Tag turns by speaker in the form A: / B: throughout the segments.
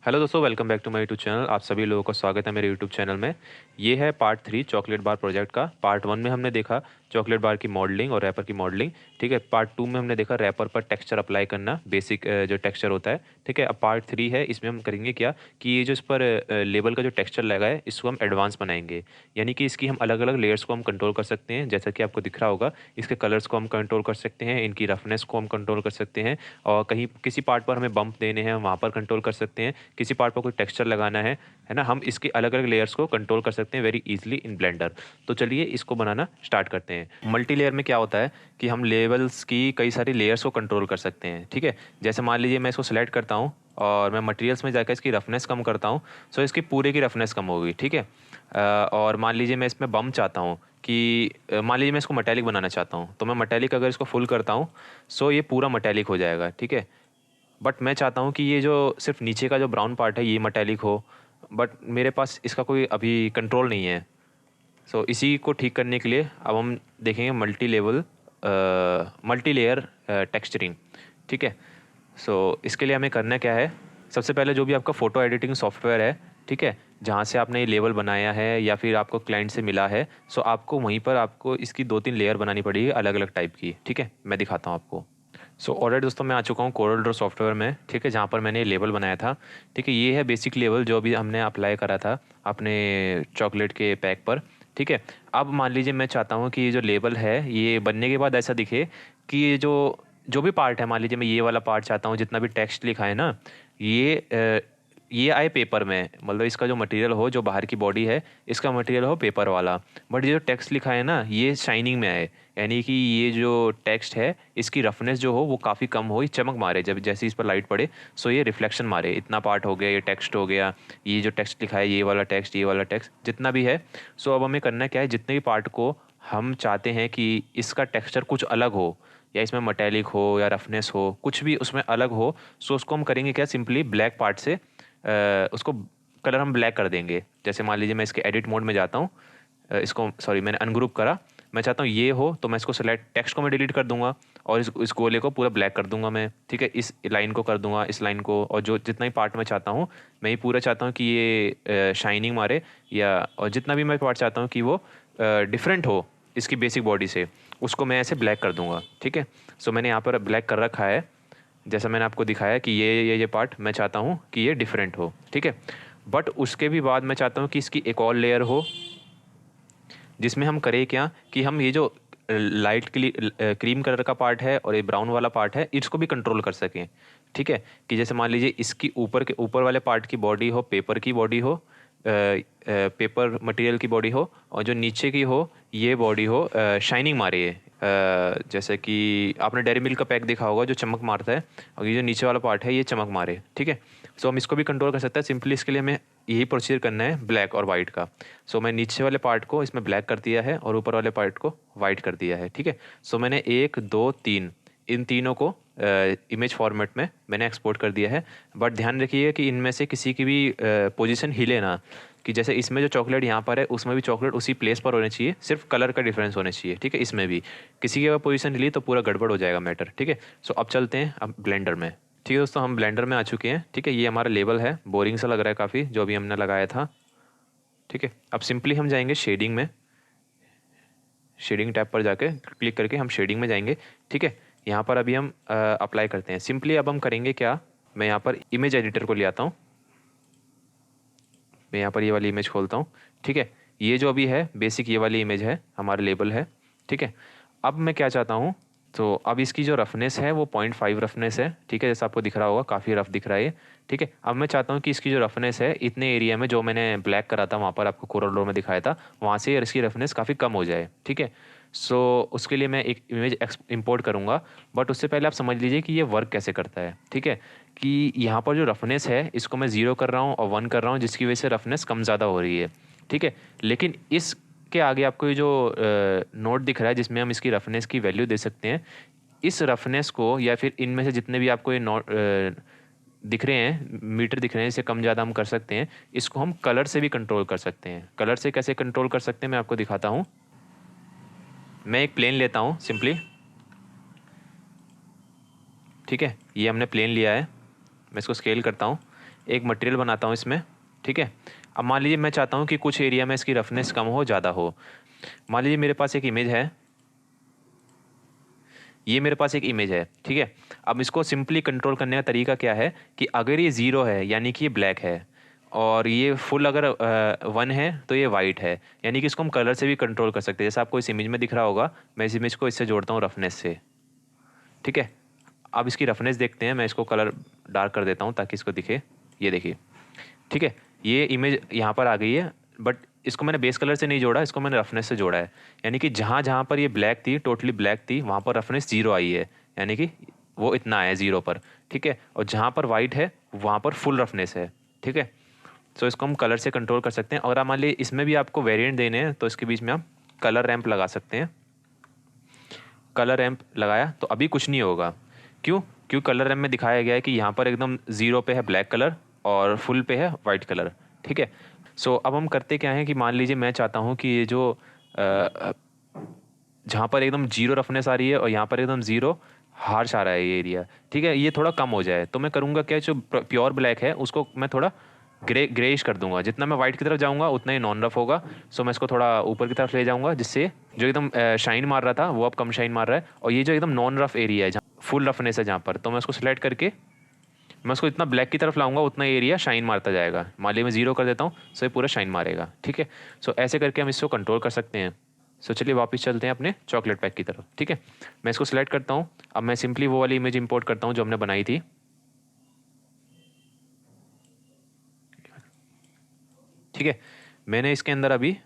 A: Hello दोस्तों, welcome back to my YouTube channel. आप सभी लोगों का स्वागत है मेरे यूट्यूब चैनल में। ये है पार्ट 3 चॉकलेट बार प्रोजेक्ट का। पार्ट 1 में हमने देखा चॉकलेट बार की मॉडलिंग और रैपर की मॉडलिंग। ठीक है, पार्ट 2 में हमने देखा रैपर पर टेक्सचर अप्लाई करना, बेसिक जो टेक्सचर होता है। ठीक है, अब पार्ट 3 है, इसमें हम करेंगे क्या कि ये जो इस पर लेबल का जो टेक्सचर लगा है इसको हम एडवांस बनाएंगे। यानी कि इसकी हम अलग अलग लेयर्स को हम कंट्रोल कर सकते हैं, जैसा कि आपको दिख रहा होगा। इसके कलर्स को हम कंट्रोल कर सकते हैं, इनकी रफनेस को हम कंट्रोल कर सकते हैं, और कहीं किसी पार्ट पर हमें बम्प देने हैं वहाँ पर कंट्रोल कर सकते हैं, किसी पार्ट पर कोई टेक्सचर लगाना है ना। हम इसके अलग अलग लेयर्स को कंट्रोल कर सकते हैं वेरी इजीली इन ब्लेंडर। तो चलिए इसको बनाना स्टार्ट करते हैं। मल्टी लेयर में क्या होता है कि हम लेवल्स की कई सारी लेयर्स को कंट्रोल कर सकते हैं। ठीक है, जैसे मान लीजिए मैं इसको सेलेक्ट करता हूँ और मैं मटेरियल्स में जाकर इसकी रफनेस कम करता हूँ, सो इसकी पूरे की रफनेस कम होगी। ठीक है, और मान लीजिए मैं इसमें बम चाहता हूँ कि मान लीजिए मैं इसको मटैलिक बनाना चाहता हूँ, तो मैं मटैलिक अगर इसको फुल करता हूँ सो ये पूरा मटैलिक हो जाएगा। ठीक है, बट मैं चाहता हूँ कि ये जो सिर्फ नीचे का जो ब्राउन पार्ट है ये मटैलिक हो, बट मेरे पास इसका कोई अभी कंट्रोल नहीं है। सो इसी को ठीक करने के लिए अब हम देखेंगे मल्टी लेयर टेक्सचरिंग। ठीक है, सो इसके लिए हमें करना क्या है, सबसे पहले जो भी आपका फ़ोटो एडिटिंग सॉफ्टवेयर है, ठीक है, जहाँ से आपने ये लेवल बनाया है या फिर आपको क्लाइंट से मिला है, सो आपको वहीं पर आपको इसकी 2-3 लेयर बनानी पड़ेगी अलग अलग टाइप की। ठीक है, मैं दिखाता हूँ आपको। सो ऑलरेडी दोस्तों मैं आ चुका हूँ कोरल ड्रॉ सॉफ्टवेयर में। ठीक है, जहाँ पर मैंने लेबल बनाया था। ठीक है, ये है बेसिक लेवल जो अभी हमने अप्लाई करा था अपने चॉकलेट के पैक पर। ठीक है, अब मान लीजिए मैं चाहता हूँ कि ये जो लेबल है ये बनने के बाद ऐसा दिखे कि ये जो जो भी पार्ट है, मान लीजिए मैं ये वाला पार्ट चाहता हूँ, जितना भी टेक्स्ट लिखा है ना, ये आए पेपर में, मतलब इसका जो मटेरियल हो, जो बाहर की बॉडी है इसका मटेरियल हो पेपर वाला। बट ये जो टेक्स्ट लिखा है ना ये शाइनिंग में आए, यानी कि ये जो टेक्स्ट है इसकी रफनेस जो हो वो काफ़ी कम हो, ये चमक मारे जब जैसे इस पर लाइट पड़े, सो ये रिफ्लेक्शन मारे। इतना पार्ट हो गया, ये टेक्स्ट हो गया, ये जो टेक्स्ट लिखा है, ये वाला टेक्स्ट, ये वाला टेक्स्ट, जितना भी है। सो अब हमें करना क्या है, जितने भी पार्ट को हम चाहते हैं कि इसका टेक्सचर कुछ अलग हो, या इसमें मटैलिक हो या रफनेस हो, कुछ भी उसमें अलग हो, सो उसको हम करेंगे क्या, सिंपली ब्लैक पार्ट से उसको कलर हम ब्लैक कर देंगे। जैसे मान लीजिए मैं इसके एडिट मोड में जाता हूँ, इसको सॉरी मैंने अनग्रुप करा, मैं चाहता हूँ ये हो, तो मैं इसको सेलेक्ट, टेक्स्ट को मैं डिलीट कर दूंगा और इस गोले को पूरा ब्लैक कर दूंगा मैं। ठीक है, इस लाइन को कर दूंगा, इस लाइन को, और जो जितना ही पार्ट मैं चाहता हूँ, मैं ये पूरा चाहता हूँ कि ये शाइनिंग मारे, या और जितना भी मैं पार्ट चाहता हूँ कि वो डिफरेंट हो इसकी बेसिक बॉडी से, उसको मैं ऐसे ब्लैक कर दूंगा। ठीक है, सो मैंने यहाँ पर ब्लैक कर रखा है, जैसा मैंने आपको दिखाया कि ये पार्ट मैं चाहता हूँ कि ये डिफरेंट हो। ठीक है, बट उसके भी बाद मैं चाहता हूँ कि इसकी एक और लेयर हो, जिसमें हम करें क्या कि हम ये जो लाइट क्रीम कलर का पार्ट है और ये ब्राउन वाला पार्ट है इसको भी कंट्रोल कर सकें। ठीक है, कि जैसे मान लीजिए इसकी ऊपर के ऊपर वाले पार्ट की बॉडी हो, पेपर की बॉडी हो, पेपर मटेरियल की बॉडी हो, और जो नीचे की हो ये बॉडी हो शाइनिंग मारे है। जैसे कि आपने डेयरी मिल्क का पैक देखा होगा जो चमक मारता है, और ये जो नीचे वाला पार्ट है ये चमक मारे। ठीक है, सो हम इसको भी कंट्रोल कर सकते हैं। सिंपली इसके लिए हमें यही प्रोसीजर करना है ब्लैक और वाइट का। सो मैं नीचे वाले पार्ट को इसमें ब्लैक कर दिया है और ऊपर वाले पार्ट को वाइट कर दिया है। ठीक है, सो मैंने 1 2 3 इन तीनों को इमेज फॉर्मेट में मैंने एक्सपोर्ट कर दिया है। बट ध्यान रखिए कि इनमें से किसी की भी पोजीशन हिले ना, कि जैसे इसमें जो चॉकलेट यहाँ पर है उसमें भी चॉकलेट उसी प्लेस पर होने चाहिए, सिर्फ कलर का डिफरेंस होने चाहिए। ठीक है, इसमें भी किसी की अगर पोजीशन हिली तो पूरा गड़बड़ हो जाएगा मैटर। ठीक है, सो अब चलते हैं अब ब्लेंडर में। ठीक है दोस्तों, हम ब्लेंडर में आ चुके हैं। ठीक है, ये हमारा लेबल है, बोरिंग सा लग रहा है काफ़ी जो भी हमने लगाया था। ठीक है, अब सिंपली हम जाएंगे शेडिंग में, शेडिंग टैब पर जाके क्लिक करके हम शेडिंग में जाएंगे। ठीक है, यहाँ पर अभी हम अप्लाई करते हैं। सिंपली अब हम करेंगे क्या, मैं यहाँ पर इमेज एडिटर को ले आता हूँ, मैं यहाँ पर ये वाली इमेज खोलता हूँ। ठीक है, ये जो अभी है बेसिक ये वाली इमेज है, हमारा लेबल है। ठीक है, अब मैं क्या चाहता हूँ, तो अब इसकी जो रफनेस है वो 0.5 रफनेस है। ठीक है, जैसा आपको दिख रहा होगा काफ़ी रफ दिख रहा है ये। ठीक है, अब मैं चाहता हूँ कि इसकी जो रफनेस है इतने एरिया में जो मैंने ब्लैक करा था वहाँ पर आपको कोरल ड्रॉ में दिखाया था, वहाँ से इसकी रफनेस काफ़ी कम हो जाए। ठीक है, सो उसके लिए मैं एक इमेज इंपोर्ट करूँगा, बट उससे पहले आप समझ लीजिए कि ये वर्क कैसे करता है। ठीक है, कि यहाँ पर जो रफनेस है इसको मैं 0 कर रहा हूँ और 1 कर रहा हूँ, जिसकी वजह से रफनेस कम ज़्यादा हो रही है। ठीक है, लेकिन इस के आगे आपको ये जो नोट दिख रहा है जिसमें हम इसकी रफनेस की वैल्यू दे सकते हैं, इस रफनेस को या फिर इनमें से जितने भी आपको ये नोट दिख रहे हैं, मीटर दिख रहे हैं, इसे कम ज़्यादा हम कर सकते हैं। इसको हम कलर से भी कंट्रोल कर सकते हैं। कलर से कैसे कंट्रोल कर सकते हैं मैं आपको दिखाता हूँ। मैं एक प्लेन लेता हूँ सिंपली। ठीक है, ये हमने प्लेन लिया है, मैं इसको स्केल करता हूँ। एक मटेरियल बनाता हूँ इसमें, ठीक है। अब मान लीजिए मैं चाहता हूँ कि कुछ एरिया में इसकी रफनेस कम हो ज़्यादा हो। मान लीजिए मेरे पास एक इमेज है, ये मेरे पास एक इमेज है, ठीक है। अब इसको सिंपली कंट्रोल करने का तरीका क्या है कि अगर ये ज़ीरो है यानी कि ये ब्लैक है, और ये फुल अगर 1 है तो ये वाइट है, यानी कि इसको हम कलर से भी कंट्रोल कर सकते हैं। जैसे आपको इस इमेज में दिख रहा होगा, मैं इस इमेज को इससे जोड़ता हूँ रफनेस से, ठीक है। अब इसकी रफनेस देखते हैं, मैं इसको कलर डार्क कर देता हूँ ताकि इसको दिखे। ये देखिए, ठीक है, ये इमेज यहाँ पर आ गई है, बट इसको मैंने बेस कलर से नहीं जोड़ा, इसको मैंने रफनेस से जोड़ा है। यानी कि जहाँ जहाँ पर ये ब्लैक थी, टोटली ब्लैक थी, वहाँ पर रफनेस जीरो आई है, यानी कि वो इतना आया जीरो पर, ठीक है। और जहाँ पर वाइट है वहाँ पर फुल रफनेस है, ठीक है। सो इसको हम कलर से कंट्रोल कर सकते हैं। और आप मान लीजिए इसमें भी आपको वेरिएंट देने हैं तो इसके बीच में आप कलर रैंप लगा सकते हैं। कलर रैंप लगाया तो अभी कुछ नहीं होगा, क्यों? क्योंकि कलर रैंप में दिखाया गया है कि यहाँ पर एकदम ज़ीरो पे है ब्लैक कलर और फुल पे है वाइट कलर, ठीक है। सो अब हम करते क्या है कि मान लीजिए मैं चाहता हूँ कि ये जो जहाँ पर एकदम जीरो रफनेस आ रही है और यहाँ पर एकदम ज़ीरो हार्श आ रहा है ये एरिया, ठीक है, ये थोड़ा कम हो जाए, तो मैं करूँगा क्या, जो प्योर ब्लैक है उसको मैं थोड़ा ग्रेइश कर दूंगा। जितना मैं वाइट की तरफ जाऊंगा उतना ही नॉन रफ होगा। सो मैं इसको थोड़ा ऊपर की तरफ ले जाऊंगा, जिससे जो एकदम शाइन मार रहा था वो अब कम शाइन मार रहा है, और ये जो एकदम नॉन रफ एरिया है जहाँ फुल रफनेस है जहाँ पर, तो मैं उसको सिलेक्ट करके मैं उसको इतना ब्लैक की तरफ लाऊंगा उतना एरिया शाइन मारता जाएगा। मान लीजिए मैं जीरो कर देता हूँ, सो ये पूरा शाइन मारेगा, ठीक है। सो ऐसे करके हम इसको कंट्रोल कर सकते हैं। सो चलिए वापस चलते हैं अपने चॉकलेट पैक की तरफ, ठीक है। मैं इसको सिलेक्ट करता हूँ। अब मैं सिंपली वो वाली इमेज इंपोर्ट करता हूँ जो हमने बनाई थी, ठीक है। मैंने इसके अंदर अभी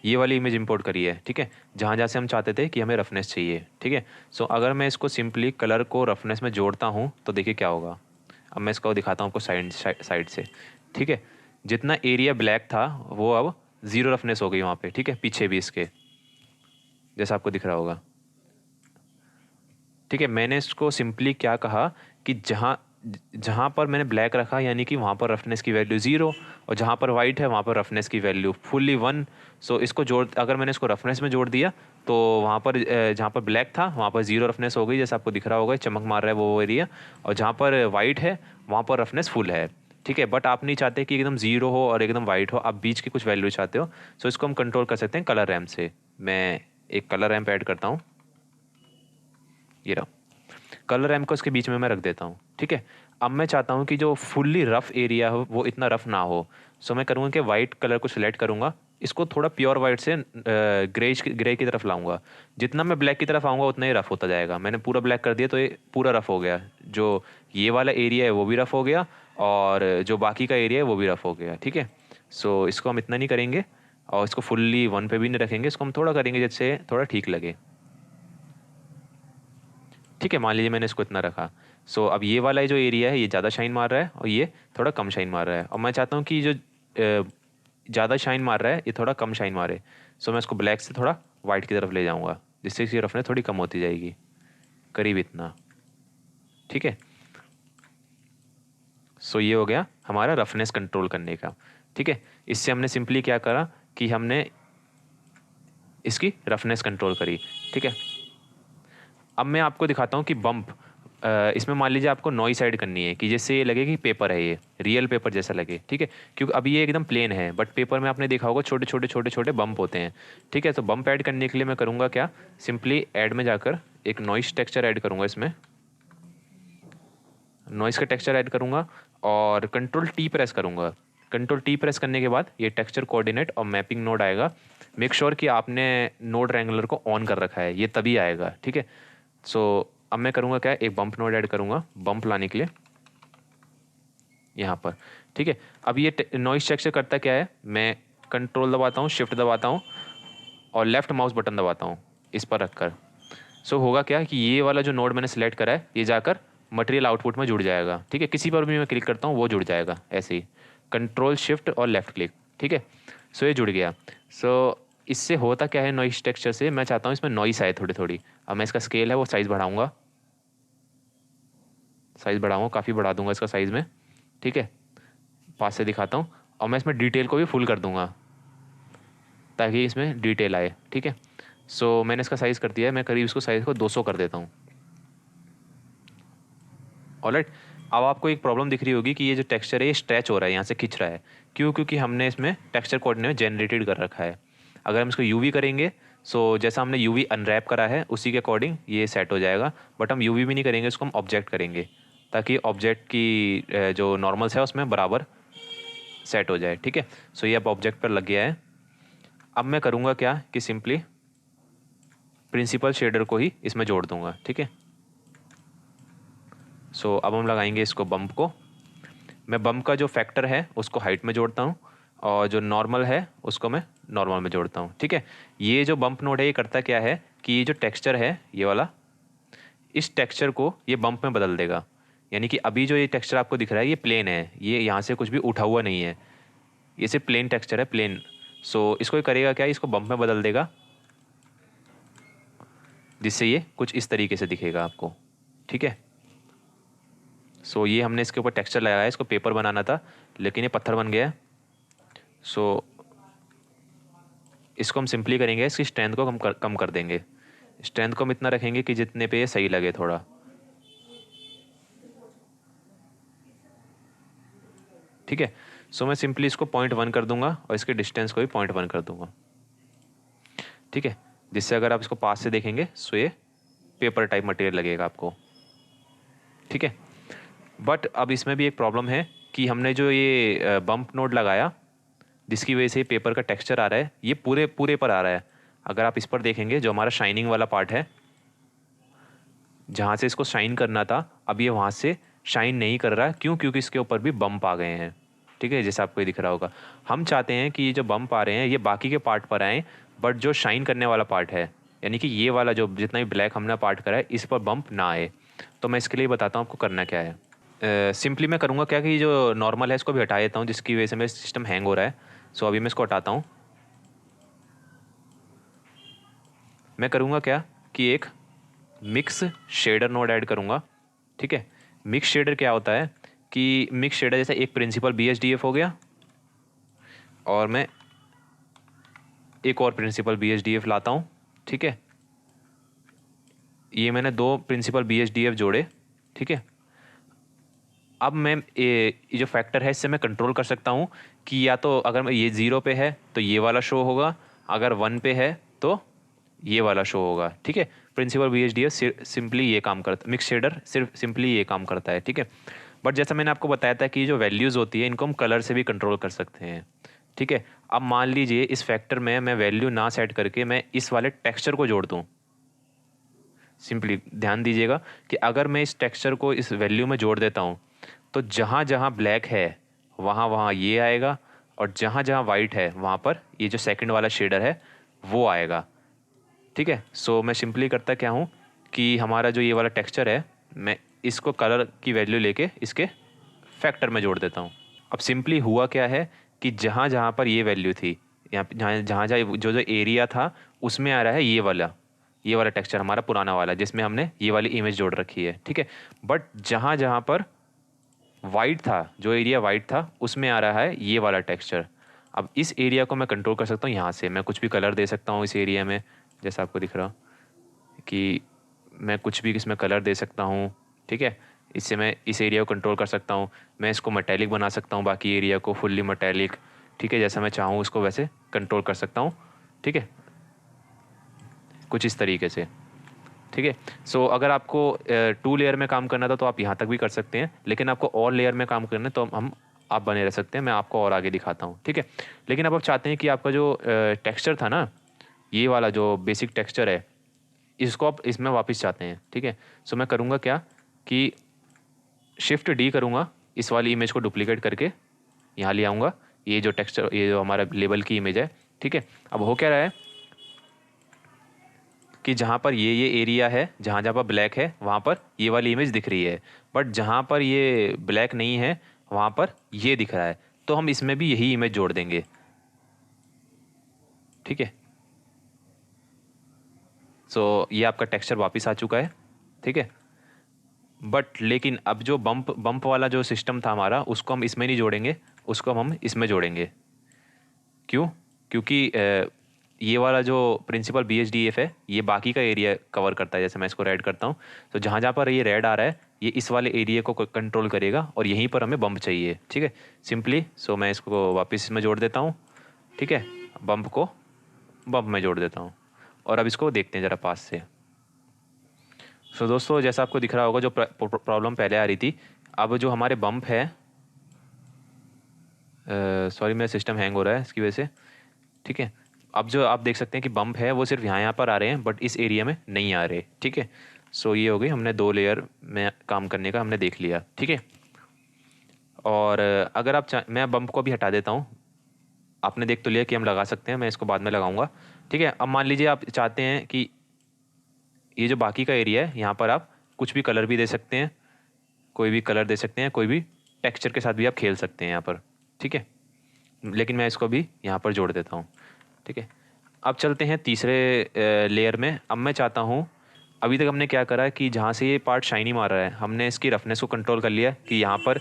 A: ये वाली इमेज इंपोर्ट करी है, ठीक है, जहाँ जहाँ से हम चाहते थे कि हमें रफनेस चाहिए, ठीक है। सो अगर मैं इसको सिंपली कलर को रफनेस में जोड़ता हूँ तो देखिए क्या होगा। अब मैं इसको दिखाता हूँ आपको साइड से, ठीक है। जितना एरिया ब्लैक था वो अब ज़ीरो रफनेस हो गई वहाँ पे, ठीक है, पीछे भी इसके, जैसा आपको दिख रहा होगा, ठीक है। मैंने इसको सिंपली क्या कहा कि जहाँ जहाँ पर मैंने ब्लैक रखा यानी कि वहाँ पर रफनेस की वैल्यू ज़ीरो, और जहाँ पर वाइट है वहाँ पर रफनेस की वैल्यू फुल्ली 1। सो इसको जोड़, अगर मैंने इसको रफनेस में जोड़ दिया तो वहाँ पर जहाँ पर ब्लैक था वहाँ पर ज़ीरो रफनेस हो गई, जैसे आपको दिख रहा होगा चमक मार रहा है वो एरिया, और जहाँ पर वाइट है वहाँ पर रफनेस फुल है, ठीक है। बट आप नहीं चाहते कि एकदम ज़ीरो हो और एकदम वाइट हो, आप बीच की कुछ वैल्यू चाहते हो। सो इसको हम कंट्रोल कर सकते हैं कलर रैम्प से। मैं एक कलर रैम्प ऐड करता हूँ, ये रहा कलर रैम को इसके बीच में मैं रख देता हूँ, ठीक है। अब मैं चाहता हूँ कि जो फुल्ली रफ एरिया हो वो इतना रफ ना हो। सो मैं करूँगा कि वाइट कलर को सिलेक्ट करूँगा, इसको थोड़ा प्योर वाइट से ग्रे की तरफ लाऊंगा। जितना मैं ब्लैक की तरफ आऊँगा उतना ही रफ होता जाएगा। मैंने पूरा ब्लैक कर दिया तो ये पूरा रफ हो गया, जो ये वाला एरिया है वो भी रफ हो गया और जो बाकी का एरिया है वो भी रफ हो गया, ठीक है। सो इसको हम इतना नहीं करेंगे और इसको फुल्ली 1 पे भी नहीं रखेंगे, इसको हम थोड़ा करेंगे जिससे थोड़ा ठीक लगे, ठीक है। मान लीजिए मैंने इसको इतना रखा। सो अब ये वाला जो एरिया है ये ज़्यादा शाइन मार रहा है और ये थोड़ा कम शाइन मार रहा है, और मैं चाहता हूँ कि जो ज़्यादा शाइन मार रहा है ये थोड़ा कम शाइन मारे। सो मैं इसको ब्लैक से थोड़ा वाइट की तरफ ले जाऊँगा, जिससे इसकी रफनेस थोड़ी कम होती जाएगी, करीब इतना, ठीक है। सो ये हो गया हमारा रफनेस कंट्रोल करने का, ठीक है। इससे हमने सिंपली क्या करा कि हमने इसकी रफनेस कंट्रोल करी, ठीक है। अब मैं आपको दिखाता हूँ कि बम्प, इसमें मान लीजिए आपको नॉइस ऐड करनी है कि जिससे ये लगे कि पेपर है, ये रियल पेपर जैसा लगे, ठीक है। क्योंकि अभी ये एकदम प्लेन है बट पेपर में आपने देखा होगा छोटे छोटे छोटे छोटे बम्प होते हैं, ठीक है। तो बम्प ऐड करने के लिए मैं करूँगा क्या, सिंपली ऐड में जाकर एक नॉइस टेक्सचर ऐड करूँगा, इसमें नॉइस का टेक्सचर ऐड करूँगा और कंट्रोल टी प्रेस करूँगा। कंट्रोल टी प्रेस करने के बाद ये टेक्सचर कोऑर्डिनेट और मैपिंग नोड आएगा। मेक श्योर कि आपने नोड रेंगुलर को ऑन कर रखा है, ये तभी आएगा, ठीक है। सो अब मैं करूँगा क्या, एक बम्प नोड ऐड करूँगा बम्प लाने के लिए यहाँ पर, ठीक है। अब ये नॉइस टेक्सचर करता क्या है, मैं कंट्रोल दबाता हूँ, शिफ्ट दबाता हूँ और लेफ्ट माउस बटन दबाता हूँ इस पर रखकर। सो होगा क्या कि ये वाला जो नोड मैंने सेलेक्ट करा है ये जाकर मटेरियल आउटपुट में जुड़ जाएगा, ठीक है। किसी पर भी मैं क्लिक करता हूँ वो जुड़ जाएगा, ऐसे ही कंट्रोल शिफ्ट और लेफ्ट क्लिक, ठीक है। सो ये जुड़ गया। सो इससे होता क्या है, नॉइस टेक्सचर से मैं चाहता हूँ इसमें नॉइस आए थोड़ी थोड़ी। अब मैं इसका स्केल है वो साइज़ बढ़ाऊँगा, काफ़ी बढ़ा दूंगा इसका साइज़ में, ठीक है। पास से दिखाता हूँ और मैं इसमें डिटेल को भी फुल कर दूंगा ताकि इसमें डिटेल आए, ठीक है। सो मैंने इसका साइज़ कर दिया है, मैं करीब इसको साइज़ को 200 कर देता हूँ, ऑलराइट। अब आपको एक प्रॉब्लम दिख रही होगी कि ये जो टेक्सचर है ये स्ट्रेच हो रहा है, यहाँ से खिंच रहा है। क्यों? क्योंकि हमने इसमें टेक्सचर कोऑर्डिनेट जनरेटेड कर रखा है। अगर हम इसको यूवी करेंगे, सो जैसा हमने यूवी अनरैप करा है उसी के अकॉर्डिंग ये सेट हो जाएगा। बट हम यूवी भी नहीं करेंगे, इसको हम ऑब्जेक्ट करेंगे ताकि ऑब्जेक्ट की जो नॉर्मल्स है उसमें बराबर सेट हो जाए। ठीक है, सो ये अब ऑब्जेक्ट पर लग गया है। अब मैं करूँगा क्या कि सिंपली प्रिंसिपल शेडर को ही इसमें जोड़ दूंगा। ठीक है, सो अब हम लगाएंगे इसको बम्प को। मैं बम्प का जो फैक्टर है उसको हाइट में जोड़ता हूँ और जो नॉर्मल है उसको मैं नॉर्मल में जोड़ता हूँ। ठीक है, ये जो बम्प नोड है ये करता क्या है कि ये जो टेक्सचर है ये वाला, इस टेक्सचर को ये बम्प में बदल देगा। यानी कि अभी जो ये टेक्सचर आपको दिख रहा है ये प्लेन है, ये यहाँ से कुछ भी उठा हुआ नहीं है, ये सिर्फ प्लेन टेक्सचर है, प्लेन। सो इसको ये करेगा क्या, इसको बम्प में बदल देगा जिससे ये कुछ इस तरीके से दिखेगा आपको। ठीक है, सो ये हमने इसके ऊपर टेक्सचर लगाया, इसको पेपर बनाना था लेकिन ये पत्थर बन गया। सो इसको हम सिंपली करेंगे, इसकी स्ट्रेंथ को कम कर देंगे। स्ट्रेंथ को हम इतना रखेंगे कि जितने पे ये सही लगे थोड़ा। ठीक है, सो मैं सिंपली इसको 0.1 कर दूंगा और इसके डिस्टेंस को भी 0.1 कर दूंगा। ठीक है, जिससे अगर आप इसको पास से देखेंगे सो ये पेपर टाइप मटेरियल लगेगा आपको। ठीक है, बट अब इसमें भी एक प्रॉब्लम है कि हमने जो ये बम्प नोड लगाया जिसकी वजह से पेपर का टेक्सचर आ रहा है ये पूरे पूरे पर आ रहा है। अगर आप इस पर देखेंगे जो हमारा शाइनिंग वाला पार्ट है, जहाँ से इसको शाइन करना था, अब ये वहाँ से शाइन नहीं कर रहा। क्यों? क्योंकि इसके ऊपर भी बम्प आ गए हैं। ठीक है, जैसे आपको ये दिख रहा होगा। हम चाहते हैं कि ये जो बम्प आ रहे हैं ये बाकी के पार्ट पर आएँ, बट जो शाइन करने वाला पार्ट है यानी कि ये वाला जो जितना भी ब्लैक हमने पार्ट करा है इस पर बम्प ना आए। तो मैं इसके लिए बताता हूँ आपको करना क्या है। सिंपली मैं करूँगा क्या कि जो नॉर्मल है इसको भी हटा देता हूँ जिसकी वजह से मेरा सिस्टम हैंग हो रहा है। सो अभी मैं इसको हटाता हूँ। मैं करूँगा क्या कि एक मिक्स शेडर नोड ऐड करूँगा। ठीक है, मिक्स शेडर क्या होता है कि मिक्स शेडर जैसे एक प्रिंसिपल BHDF हो गया और मैं एक और प्रिंसिपल BHDF लाता हूँ। ठीक है, ये मैंने दो प्रिंसिपल BHDF जोड़े। ठीक है, अब मैं ये जो फैक्टर है इससे मैं कंट्रोल कर सकता हूँ कि या तो अगर ये 0 पे है तो ये वाला शो होगा, अगर 1 पे है तो ये वाला शो होगा। ठीक है, प्रिंसिपल BHDF सिंपली ये काम करता है, मिक्स शेडर सिर्फ सिंपली ये काम करता है। ठीक है, बट जैसा मैंने आपको बताया था कि जो वैल्यूज़ होती है इनको हम कलर से भी कंट्रोल कर सकते हैं। ठीक है, अब मान लीजिए इस फैक्टर में मैं वैल्यू ना सेट करके मैं इस वाले टेक्सचर को जोड़ दूँ। सिंपली ध्यान दीजिएगा कि अगर मैं इस टेक्सचर को इस वैल्यू में जोड़ देता हूँ तो जहाँ जहाँ ब्लैक है वहाँ वहाँ ये आएगा और जहाँ जहाँ वाइट है वहाँ पर ये जो सेकंड वाला शेडर है वो आएगा। ठीक है, सो मैं सिंपली करता क्या हूँ कि हमारा जो ये वाला टेक्सचर है मैं इसको कलर की वैल्यू लेके इसके फैक्टर में जोड़ देता हूँ। अब सिंपली हुआ क्या है कि जहाँ जहाँ पर ये वैल्यू थी, यहाँ जहाँ जहाँ जहाँ जो जो एरिया था उसमें आ रहा है ये वाला टेक्सचर हमारा पुराना वाला जिसमें हमने ये वाली इमेज जोड़ रखी है। ठीक है, बट जहाँ जहाँ पर वाइट था, जो एरिया वाइट था उसमें आ रहा है ये वाला टेक्सचर। अब इस एरिया को मैं कंट्रोल कर सकता हूँ, यहाँ से मैं कुछ भी कलर दे सकता हूँ इस एरिया में, जैसा आपको दिख रहा कि मैं कुछ भी इसमें कलर दे सकता हूँ। ठीक है, इससे मैं इस एरिया को कंट्रोल कर सकता हूँ। मैं इसको मेटेलिक बना सकता हूँ, बाकी एरिया को फुल्ली मेटेलिक। ठीक है, जैसा मैं चाहूँ उसको वैसे कंट्रोल कर सकता हूँ। ठीक है, कुछ इस तरीके से। ठीक है, सो अगर आपको 2 लेयर में काम करना था तो आप यहाँ तक भी कर सकते हैं, लेकिन आपको और लेयर में काम करना है तो हम आप बने रह सकते हैं, मैं आपको और आगे दिखाता हूँ। ठीक है, लेकिन अब आप चाहते हैं कि आपका जो टेक्सचर था ना, ये वाला जो बेसिक टेक्सचर है इसको आप इसमें वापस चाहते हैं। ठीक है, सो मैं करूँगा क्या कि Shift D करूँगा, इस वाली इमेज को डुप्लीकेट करके यहाँ ले आऊँगा, ये जो टेक्सचर ये जो हमारा लेबल की इमेज है। ठीक है, अब हो क्या रहा है कि जहाँ पर ये एरिया है, जहाँ जहाँ पर ब्लैक है वहाँ पर ये वाली इमेज दिख रही है, बट जहाँ पर ये ब्लैक नहीं है वहाँ पर ये दिख रहा है, तो हम इसमें भी यही इमेज जोड़ देंगे। ठीक है, सो ये आपका टेक्सचर वापस आ चुका है। ठीक है, बट लेकिन अब जो बम्प वाला जो सिस्टम था हमारा उसको हम इसमें नहीं जोड़ेंगे, उसको हम इसमें जोड़ेंगे। क्यों? क्योंकि ये वाला जो प्रिंसिपल BHDF है ये बाकी का एरिया कवर करता है। जैसे मैं इसको रेड करता हूँ तो जहाँ जहाँ पर ये रेड आ रहा है ये इस वाले एरिया को कंट्रोल करेगा और यहीं पर हमें बम्प चाहिए। ठीक है, सिंपली सो मैं इसको वापस इसमें जोड़ देता हूँ। ठीक है, बम्प को बम्प में जोड़ देता हूँ और अब इसको देखते हैं ज़रा पास से। सो दोस्तों जैसा आपको दिख रहा होगा जो प्रॉब्लम पहले आ रही थी, अब जो हमारे बम्प है, सॉरी मेरा सिस्टम हैंग हो रहा है इसकी वजह से। ठीक है, अब जो आप देख सकते हैं कि बम्प है वो सिर्फ यहाँ पर आ रहे हैं बट इस एरिया में नहीं आ रहे। ठीक है, सो ये हो गई, हमने 2 लेयर में काम करने का हमने देख लिया। ठीक है, और अगर आप मैं बम्प को भी हटा देता हूँ। आपने देख तो लिया कि हम लगा सकते हैं, मैं इसको बाद में लगाऊंगा। ठीक है, अब मान लीजिए आप चाहते हैं कि ये जो बाकी का एरिया है यहाँ पर आप कुछ भी कलर भी दे सकते हैं, कोई भी कलर दे सकते हैं, कोई भी टेक्सचर के साथ भी आप खेल सकते हैं यहाँ पर। ठीक है, लेकिन मैं इसको भी यहाँ पर जोड़ देता हूँ। ठीक है, अब चलते हैं तीसरे लेयर में। अब मैं चाहता हूँ, अभी तक हमने क्या करा कि जहाँ से ये पार्ट शाइनी मार रहा है हमने इसकी रफनेस को कंट्रोल कर लिया कि यहाँ पर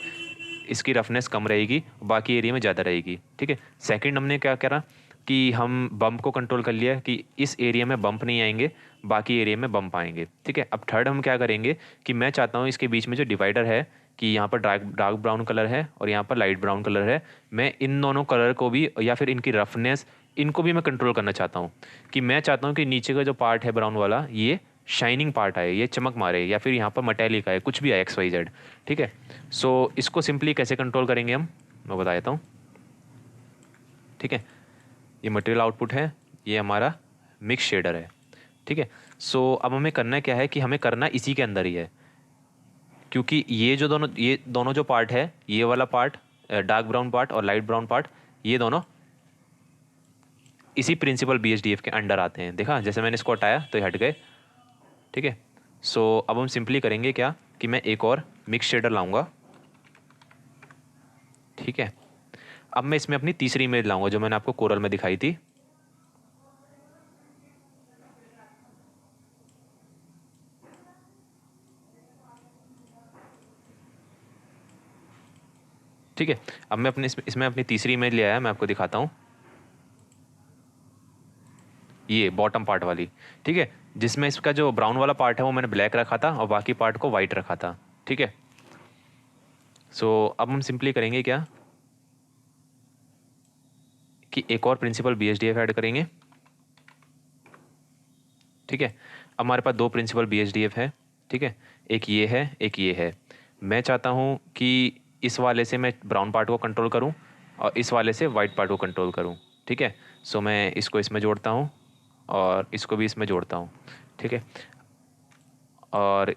A: इसकी रफनेस कम रहेगी, बाकी एरिया में ज़्यादा रहेगी। ठीक है, सेकंड हमने क्या करा कि हम बम्प को कंट्रोल कर लिया कि इस एरिया में बम्प नहीं आएंगे, बाकी एरिया में बम्प आएंगे। ठीक है, अब थर्ड हम क्या करेंगे कि मैं चाहता हूँ इसके बीच में जो डिवाइडर है कि यहाँ पर डार्क ब्राउन कलर है और यहाँ पर लाइट ब्राउन कलर है, मैं इन दोनों कलर को भी या फिर इनकी रफनेस इनको भी मैं कंट्रोल करना चाहता हूँ। कि मैं चाहता हूँ कि नीचे का जो पार्ट है ब्राउन वाला ये शाइनिंग पार्ट आए, ये चमक मारे, या फिर यहाँ पर मटैलिक आए, कुछ भी आए XYZ। ठीक है, सो इसको सिंपली कैसे कंट्रोल करेंगे हम, मैं बता देता हूँ। ठीक है, ये मटेरियल आउटपुट है, ये हमारा मिक्स शेडर है। ठीक है, सो अब हमें करना क्या है कि हमें करना इसी के अंदर ही है, क्योंकि ये दोनों जो पार्ट है, ये वाला पार्ट डार्क ब्राउन पार्ट और लाइट ब्राउन पार्ट, ये दोनों इसी प्रिंसिपल BHDF के अंडर आते हैं। देखा, जैसे मैंने इसको हटाया तो ये हट गए। ठीक है, सो अब हम सिंपली करेंगे क्या कि मैं एक और मिक्स शेडर लाऊंगा। ठीक है, अब मैं इसमें अपनी तीसरी इमेज लाऊंगा जो मैंने आपको कोरल में दिखाई थी। ठीक है, अब मैं इसमें अपनी तीसरी इमेज ले आया, मैं आपको दिखाता हूँ, ये बॉटम पार्ट वाली। ठीक है, जिसमें इसका जो ब्राउन वाला पार्ट है वो मैंने ब्लैक रखा था और बाकी पार्ट को वाइट रखा था। ठीक है, सो अब हम सिंपली करेंगे क्या कि एक और प्रिंसिपल BHDF ऐड करेंगे। ठीक है, अब हमारे पास 2 प्रिंसिपल BHDF है। ठीक है, एक ये है, एक ये है। मैं चाहता हूँ कि इस वाले से मैं ब्राउन पार्ट को कंट्रोल करूँ और इस वाले से वाइट पार्ट को कंट्रोल करूँ। ठीक है, सो मैं इसको इसमें जोड़ता हूँ और इसको भी इसमें जोड़ता हूँ। ठीक है, और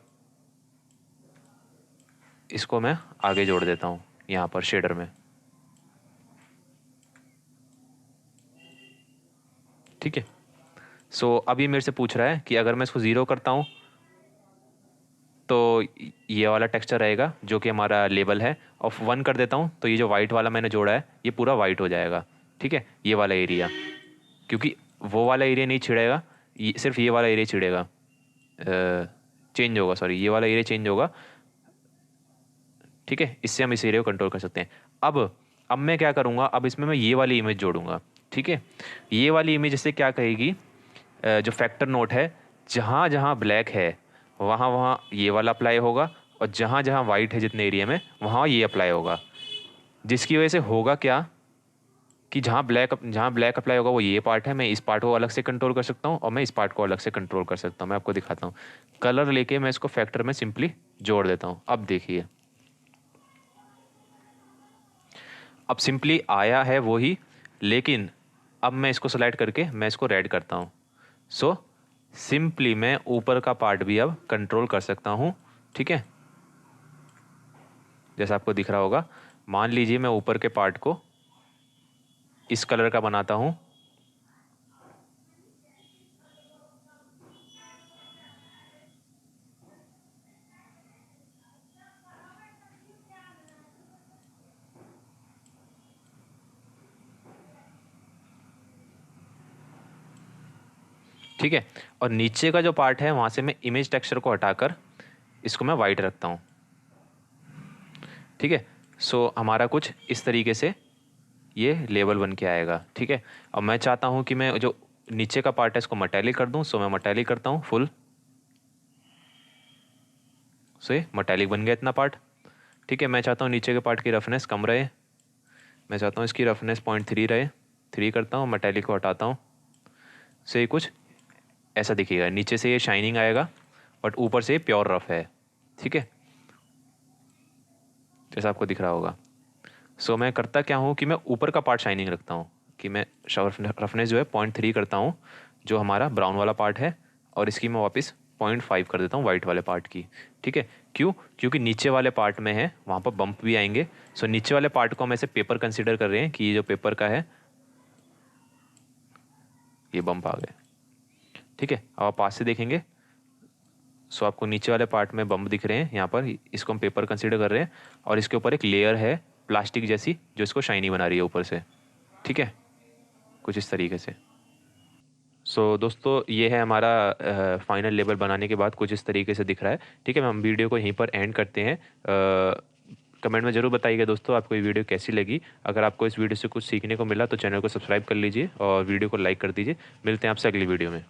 A: इसको मैं आगे जोड़ देता हूँ यहाँ पर शेडर में। ठीक है, सो अब ये मेरे से पूछ रहा है कि अगर मैं इसको 0 करता हूँ तो ये वाला टेक्सचर रहेगा जो कि हमारा लेबल है, और 1 कर देता हूँ तो ये जो वाइट वाला मैंने जोड़ा है ये पूरा वाइट हो जाएगा। ठीक है, ये वाला एरिया, क्योंकि वो वाला एरिया नहीं छिड़ेगा, सिर्फ ये वाला एरिया छिड़ेगा, चेंज होगा, सॉरी ये वाला एरिया चेंज होगा। ठीक है, इससे हम इस एरिया को कंट्रोल कर सकते हैं। अब मैं क्या करूँगा, अब इसमें मैं ये वाली इमेज जोड़ूंगा। ठीक है, ये वाली इमेज इससे क्या कहेगी, जो फैक्टर नोट है जहाँ जहाँ ब्लैक है वहाँ वहाँ ये वाला अप्लाई होगा, और जहाँ जहाँ वाइट है जितने एरिया में वहाँ ये अप्लाई होगा। जिसकी वजह से होगा क्या कि जहाँ ब्लैक अप्लाई होगा वो ये पार्ट है, मैं इस पार्ट को अलग से कंट्रोल कर सकता हूँ और मैं इस पार्ट को अलग से कंट्रोल कर सकता हूँ। मैं आपको दिखाता हूँ, कलर लेके मैं इसको फैक्टर में सिंपली जोड़ देता हूँ। अब देखिए, अब सिंपली आया है वो ही, लेकिन अब मैं इसको सेलेक्ट करके मैं इसको रेड करता हूँ। सो सिंपली मैं ऊपर का पार्ट भी अब कंट्रोल कर सकता हूँ। ठीक है, जैसा आपको दिख रहा होगा, मान लीजिए मैं ऊपर के पार्ट को इस कलर का बनाता हूँ। ठीक है, और नीचे का जो पार्ट है वहाँ से मैं इमेज टेक्सचर को हटाकर इसको मैं वाइट रखता हूँ। ठीक है, सो हमारा कुछ इस तरीके से ये लेवल बन के आएगा। ठीक है, अब मैं चाहता हूँ कि मैं जो नीचे का पार्ट है इसको मटैलिक कर दूं, सो मैं मटैलिक करता हूँ फुल। सो ये मटैलिक बन गया इतना पार्ट। ठीक है, मैं चाहता हूँ नीचे के पार्ट की रफनेस कम रहे, मैं चाहता हूँ इसकी रफनेस 0.3 रहे। 3 करता हूँ, मटैलिक को हटाता हूँ। सो ये कुछ ऐसा दिखेगा, नीचे से ये शाइनिंग आएगा बट ऊपर से ये प्योर रफ है। ठीक है, जैसा आपको दिख रहा होगा। सो मैं करता क्या हूँ कि मैं ऊपर का पार्ट शाइनिंग रखता हूँ, कि मैं रफनेस जो है 0.3 करता हूँ जो हमारा ब्राउन वाला पार्ट है, और इसकी मैं वापस 0.5 कर देता हूँ वाइट वाले पार्ट की। ठीक है, क्यों? क्योंकि नीचे वाले पार्ट में है वहाँ पर बम्प भी आएंगे। सो नीचे वाले पार्ट को हम ऐसे पेपर कंसिडर कर रहे हैं कि ये जो पेपर का है ये बम्प आ गए। ठीक है, अब आप पास से देखेंगे, सो आपको नीचे वाले पार्ट में बम्प दिख रहे हैं यहाँ पर, इसको हम पेपर कंसिडर कर रहे हैं, और इसके ऊपर एक लेयर है प्लास्टिक जैसी जो इसको शाइनी बना रही है ऊपर से। ठीक है, कुछ इस तरीके से। सो दोस्तों ये है हमारा फाइनल लेबल बनाने के बाद कुछ इस तरीके से दिख रहा है। ठीक है, हम वीडियो को यहीं पर एंड करते हैं। कमेंट में ज़रूर बताइएगा दोस्तों आपको ये वीडियो कैसी लगी। अगर आपको इस वीडियो से कुछ सीखने को मिला तो चैनल को सब्सक्राइब कर लीजिए और वीडियो को लाइक कर दीजिए। मिलते हैं आपसे अगली वीडियो में।